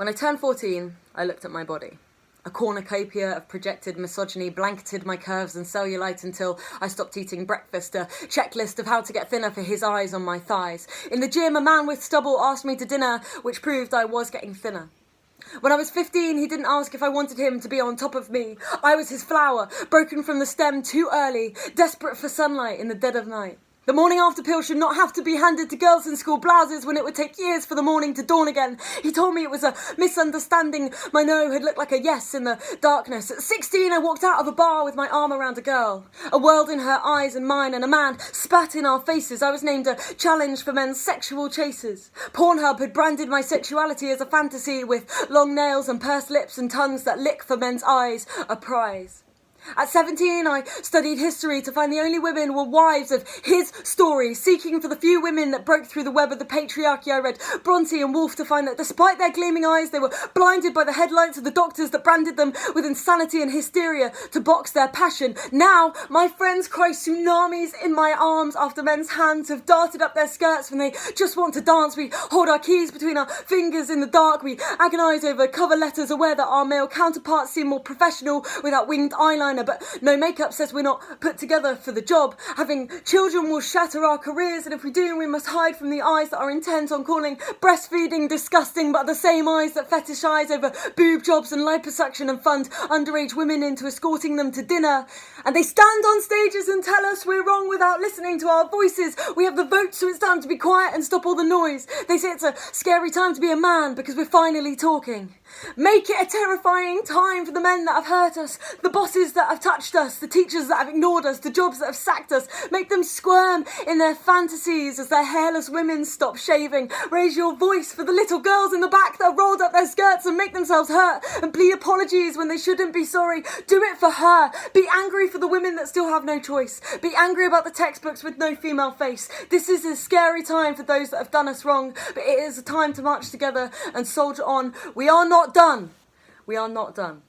When I turned 14, I looked at my body. A cornucopia of projected misogyny blanketed my curves and cellulite until I stopped eating breakfast, a checklist of how to get thinner for his eyes on my thighs. In the gym, a man with stubble asked me to dinner, which proved I was getting thinner. When I was 15, he didn't ask if I wanted him to be on top of me. I was his flower, broken from the stem too early, desperate for sunlight in the dead of night. The morning after pill should not have to be handed to girls in school blouses when it would take years for the morning to dawn again. He told me it was a misunderstanding. My no had looked like a yes in the darkness. At 16, I walked out of a bar with my arm around a girl. A world in her eyes and mine, and a man spat in our faces. I was named a challenge for men's sexual chasers. Pornhub had branded my sexuality as a fantasy with long nails and pursed lips and tongues that lick for men's eyes, a prize. At 17, I studied history to find the only women who were wives of his story, seeking for the few women that broke through the web of the patriarchy. I read Bronte and Woolf to find that despite their gleaming eyes, they were blinded by the headlights of the doctors that branded them with insanity and hysteria to box their passion. Now, my friends cry tsunamis in my arms after men's hands have darted up their skirts when they just want to dance. We hold our keys between our fingers in the dark. We agonise over cover letters, aware that our male counterparts seem more professional without winged eyeliner. But no makeup says we're not put together for the job. Having children will shatter our careers, and if we do, we must hide from the eyes that are intent on calling breastfeeding disgusting, but the same eyes that fetishize over boob jobs and liposuction and fund underage women into escorting them to dinner. And they stand on stages and tell us we're wrong without listening to our voices. We have the vote, so it's time to be quiet and stop all the noise. They say it's a scary time to be a man because we're finally talking. Make it a terrifying time for the men that have hurt us, the bosses that have touched us, the teachers that have ignored us, the jobs that have sacked us. Make them squirm in their fantasies as their hairless women stop shaving. Raise your voice for the little girls in the back that have rolled up their skirts and make themselves hurt and plead apologies when they shouldn't be sorry. Do it for her. Be angry for the women that still have no choice. Be angry about the textbooks with no female face. This is a scary time for those that have done us wrong, but it is a time to march together and soldier on. We are not done. We are not done.